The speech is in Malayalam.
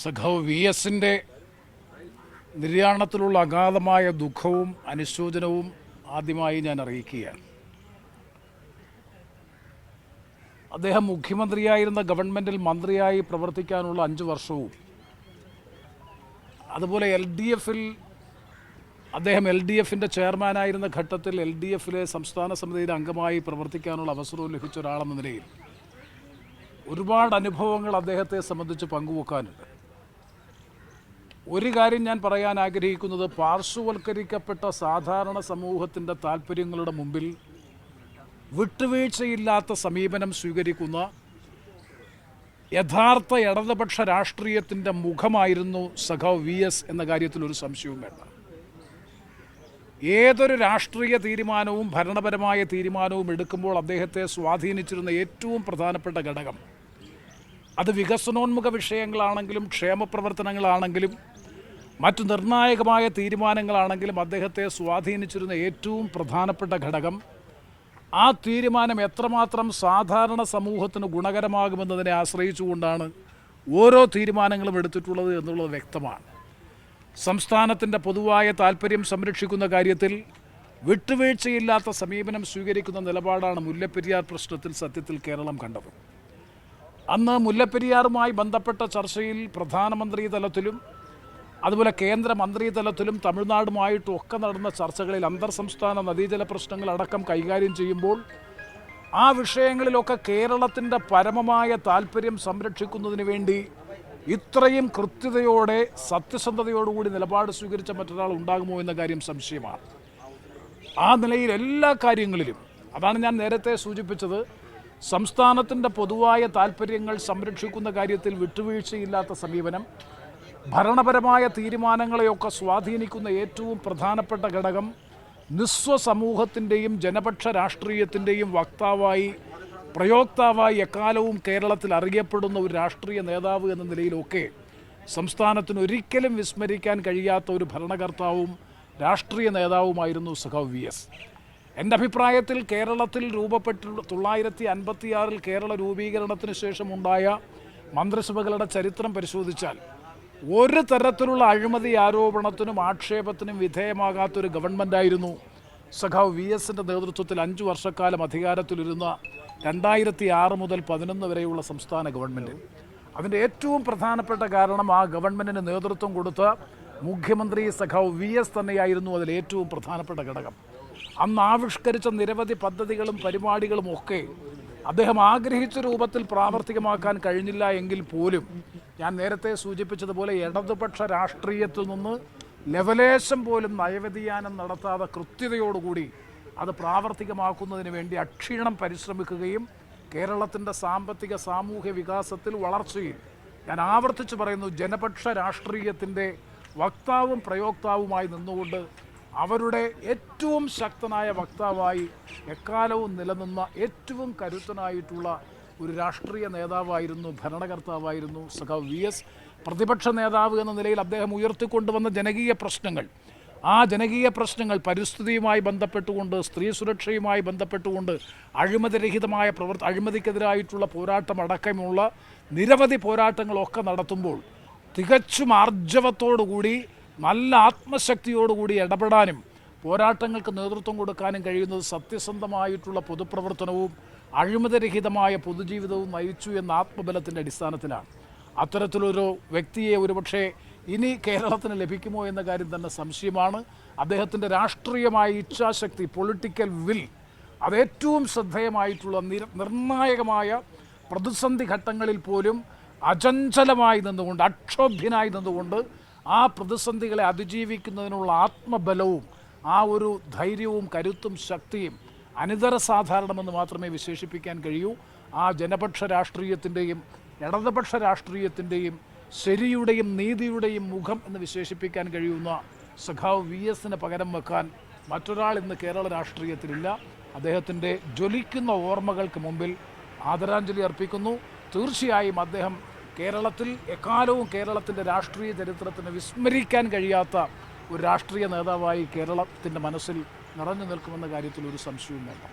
സഖാവ് വി എസിൻ്റെ നിര്യാണത്തിലുള്ള അഗാധമായ ദുഃഖവും അനുശോചനവും ആദ്യമായി ഞാൻ അറിയിക്കുകയാണ്. അദ്ദേഹം മുഖ്യമന്ത്രിയായിരുന്ന ഗവൺമെൻറ്റിൽ മന്ത്രിയായി പ്രവർത്തിക്കാനുള്ള 5 വർഷവും അതുപോലെ അദ്ദേഹം എൽ ഡി എഫിൻ്റെ ചെയർമാനായിരുന്ന ഘട്ടത്തിൽ എൽ ഡി എഫിലെ സംസ്ഥാന സമിതിയുടെ അംഗമായി പ്രവർത്തിക്കാനുള്ള അവസരവും ലഭിച്ച ഒരാളെന്ന നിലയിൽ ഒരുപാട് അനുഭവങ്ങൾ അദ്ദേഹത്തെ സംബന്ധിച്ച് പങ്കുവെക്കാനുണ്ട്. ഒരു കാര്യം ഞാൻ പറയാൻ ആഗ്രഹിക്കുന്നത്, പാർശ്വവൽക്കരിക്കപ്പെട്ട സാധാരണ സമൂഹത്തിൻ്റെ താല്പര്യങ്ങളുടെ മുമ്പിൽ വിട്ടുവീഴ്ചയില്ലാത്ത സമീപനം സ്വീകരിക്കുന്ന യഥാർത്ഥ ഇടതുപക്ഷ രാഷ്ട്രീയത്തിൻ്റെ മുഖമായിരുന്നു സഖാവ് വി എസ് എന്ന കാര്യത്തിൽ ഒരു സംശയവും വേണ്ട. ഏതൊരു രാഷ്ട്രീയ തീരുമാനവും ഭരണപരമായ തീരുമാനവും എടുക്കുമ്പോൾ അദ്ദേഹത്തെ സ്വാധീനിച്ചിരുന്ന ഏറ്റവും പ്രധാനപ്പെട്ട ഘടകം, അത് വികസനോന്മുഖ വിഷയങ്ങളാണെങ്കിലും ക്ഷേമപ്രവർത്തനങ്ങളാണെങ്കിലും മറ്റു നിർണായകമായ തീരുമാനങ്ങളാണെങ്കിലും അദ്ദേഹത്തെ സ്വാധീനിച്ചിരുന്ന ഏറ്റവും പ്രധാനപ്പെട്ട ഘടകം ആ തീരുമാനം എത്രമാത്രം സാധാരണ സമൂഹത്തിന് ഗുണകരമാകുമെന്നതിനെ ആശ്രയിച്ചുകൊണ്ടാണ് ഓരോ തീരുമാനങ്ങളും എടുത്തിട്ടുള്ളത് എന്നുള്ളത് വ്യക്തമാണ്. സംസ്ഥാനത്തിൻ്റെ പൊതുവായ താൽപ്പര്യം സംരക്ഷിക്കുന്ന കാര്യത്തിൽ വിട്ടുവീഴ്ചയില്ലാത്ത സമീപനം സ്വീകരിക്കുന്ന നിലപാടാണ് മുല്ലപ്പെരിയാർ പ്രശ്നത്തിൽ സത്യത്തിൽ കേരളം കണ്ടത്. അന്ന് മുല്ലപ്പെരിയാറുമായി ബന്ധപ്പെട്ട ചർച്ചയിൽ പ്രധാനമന്ത്രി തലത്തിലും അതുപോലെ കേന്ദ്രമന്ത്രി തലത്തിലും തമിഴ്നാടുമായിട്ടും ഒക്കെ നടന്ന ചർച്ചകളിൽ അന്തർ സംസ്ഥാന നദീജല പ്രശ്നങ്ങളടക്കം കൈകാര്യം ചെയ്യുമ്പോൾ ആ വിഷയങ്ങളിലൊക്കെ കേരളത്തിൻ്റെ പരമമായ താൽപ്പര്യം സംരക്ഷിക്കുന്നതിന് വേണ്ടി ഇത്രയും കൃത്യതയോടെ സത്യസന്ധതയോടുകൂടി നിലപാട് സ്വീകരിച്ച മറ്റൊരാൾ ഉണ്ടാകുമോ എന്ന കാര്യം സംശയമാണ്. ആ നിലയിൽ എല്ലാ കാര്യങ്ങളിലും, അതാണ് ഞാൻ നേരത്തെ സൂചിപ്പിച്ചത്, സംസ്ഥാനത്തിൻ്റെ പൊതുവായ താൽപ്പര്യങ്ങൾ സംരക്ഷിക്കുന്ന കാര്യത്തിൽ വിട്ടുവീഴ്ചയില്ലാത്ത സമീപനം, ഭരണപരമായ തീരുമാനങ്ങളെയൊക്കെ സ്വാധീനിക്കുന്ന ഏറ്റവും പ്രധാനപ്പെട്ട ഘടകം, നിസ്വസമൂഹത്തിൻ്റെയും ജനപക്ഷ രാഷ്ട്രീയത്തിൻ്റെയും വക്താവായി പ്രയോക്താവായി എക്കാലവും കേരളത്തിൽ അറിയപ്പെടുന്ന ഒരു രാഷ്ട്രീയ നേതാവ് എന്ന നിലയിലൊക്കെ സംസ്ഥാനത്തിന് ഒരിക്കലും വിസ്മരിക്കാൻ കഴിയാത്ത ഒരു ഭരണകർത്താവും രാഷ്ട്രീയ നേതാവുമായിരുന്നു സഖാവ് വി എസ്. എൻ്റെ അഭിപ്രായത്തിൽ കേരളത്തിൽ 1956 കേരള രൂപീകരണത്തിന് ശേഷമുണ്ടായ മന്ത്രിസഭകളുടെ ചരിത്രം പരിശോധിച്ചാൽ ഒരു തരത്തിലുള്ള അഴിമതി ആരോപണത്തിനും ആക്ഷേപത്തിനും വിധേയമാകാത്തൊരു ഗവൺമെൻറ്റായിരുന്നു സഖാവ് വി എസിൻ്റെ നേതൃത്വത്തിൽ 5 വർഷക്കാലം അധികാരത്തിലിരുന്ന 2006 മുതൽ 2011 വരെയുള്ള സംസ്ഥാന ഗവൺമെൻറ്. അതിൻ്റെ ഏറ്റവും പ്രധാനപ്പെട്ട കാരണം ആ ഗവൺമെൻറ്റിന് നേതൃത്വം കൊടുത്ത മുഖ്യമന്ത്രി സഖാവ് വി എസ് തന്നെയായിരുന്നു അതിൽ ഏറ്റവും പ്രധാനപ്പെട്ട ഘടകം. അന്ന് ആവിഷ്കരിച്ച നിരവധി പദ്ധതികളും പരിപാടികളും ഒക്കെ അദ്ദേഹം ആഗ്രഹിച്ച രൂപത്തിൽ പ്രാവർത്തികമാക്കാൻ കഴിഞ്ഞില്ല എങ്കിൽ പോലും ഞാൻ നേരത്തെ സൂചിപ്പിച്ചതുപോലെ ഇടതുപക്ഷ രാഷ്ട്രീയത്തിൽ നിന്ന് ലെവലേശം പോലും നയവ്യതിയാനം നടത്താതെ കൃത്യതയോടുകൂടി അത് പ്രാവർത്തികമാക്കുന്നതിന് വേണ്ടി അക്ഷീണം പരിശ്രമിക്കുകയും കേരളത്തിൻ്റെ സാമ്പത്തിക സാമൂഹ്യ വികാസത്തിൽ വളർച്ചയിൽ, ഞാൻ ആവർത്തിച്ച് പറയുന്നു, ജനപക്ഷ രാഷ്ട്രീയത്തിൻ്റെ വക്താവും പ്രയോക്താവുമായി നിന്നുകൊണ്ട് അവരുടെ ഏറ്റവും ശക്തനായ വക്താവായി എക്കാലവും നിലനിന്ന ഏറ്റവും കരുത്തനായിട്ടുള്ള ഒരു രാഷ്ട്രീയ നേതാവായിരുന്നു, ഭരണകർത്താവായിരുന്നു സഖാവ് വി എസ്. പ്രതിപക്ഷ നേതാവ് എന്ന നിലയിൽ അദ്ദേഹം ഉയർത്തിക്കൊണ്ടുവന്ന ജനകീയ പ്രശ്നങ്ങൾ, ആ ജനകീയ പ്രശ്നങ്ങൾ പരിസ്ഥിതിയുമായി ബന്ധപ്പെട്ടുകൊണ്ട്, സ്ത്രീ സുരക്ഷയുമായി ബന്ധപ്പെട്ടുകൊണ്ട്, അഴിമതിരഹിതമായ അഴിമതിക്കെതിരായിട്ടുള്ള പോരാട്ടം അടക്കമുള്ള നിരവധി പോരാട്ടങ്ങളൊക്കെ നടത്തുമ്പോൾ തികച്ചും ആർജവത്തോടുകൂടി നല്ല ആത്മശക്തിയോടുകൂടി ഇടപെടാനും പോരാട്ടങ്ങൾക്ക് നേതൃത്വം കൊടുക്കാനും കഴിയുന്നത് സത്യസന്ധമായിട്ടുള്ള പൊതുപ്രവർത്തനവും അഴിമതിരഹിതമായ പൊതുജീവിതവും നയിച്ചു എന്ന ആത്മബലത്തിൻ്റെ അടിസ്ഥാനത്തിലാണ്. അത്തരത്തിലൊരു വ്യക്തിയെ ഒരുപക്ഷെ ഇനി കേരളത്തിന് ലഭിക്കുമോ എന്ന കാര്യം തന്നെ സംശയമാണ്. അദ്ദേഹത്തിൻ്റെ രാഷ്ട്രീയമായ ഇച്ഛാശക്തി, പൊളിറ്റിക്കൽ വിൽ, അത് ഏറ്റവും ശ്രദ്ധേയമായിട്ടുള്ള നിർണായകമായ പ്രതിസന്ധി ഘട്ടങ്ങളിൽ പോലും അചഞ്ചലമായി നിന്നുകൊണ്ട്, അക്ഷോഭ്യനായി നിന്നുകൊണ്ട് ആ പ്രതിസന്ധികളെ അതിജീവിക്കുന്നതിനുള്ള ആത്മബലവും ആ ഒരു ധൈര്യവും കരുത്തും ശക്തിയും അനിതര സാധാരണമെന്ന് മാത്രമേ വിശേഷിപ്പിക്കാൻ കഴിയൂ. ആ ജനപക്ഷ രാഷ്ട്രീയത്തിൻ്റെയും ഇടതുപക്ഷ രാഷ്ട്രീയത്തിൻ്റെയും ശരിയുടെയും നീതിയുടെയും മുഖം എന്ന് വിശേഷിപ്പിക്കാൻ കഴിയുന്ന സഖാവ് വി എസിന് പകരം വെക്കാൻ മറ്റൊരാൾ ഇന്ന് കേരള രാഷ്ട്രീയത്തിലില്ല. അദ്ദേഹത്തിൻ്റെ ജ്വലിക്കുന്ന ഓർമ്മകൾക്ക് മുമ്പിൽ ആദരാഞ്ജലി അർപ്പിക്കുന്നു. തീർച്ചയായും അദ്ദേഹം കേരളത്തിൽ എക്കാലവും കേരളത്തിൻ്റെ രാഷ്ട്രീയ ചരിത്രത്തിന് വിസ്മരിക്കാൻ കഴിയാത്ത ഒരു രാഷ്ട്രീയ നേതാവായി കേരളത്തിൻ്റെ മനസ്സിൽ നിറഞ്ഞു നിൽക്കുമെന്ന കാര്യത്തിൽ ഒരു സംശയവും വേണ്ട.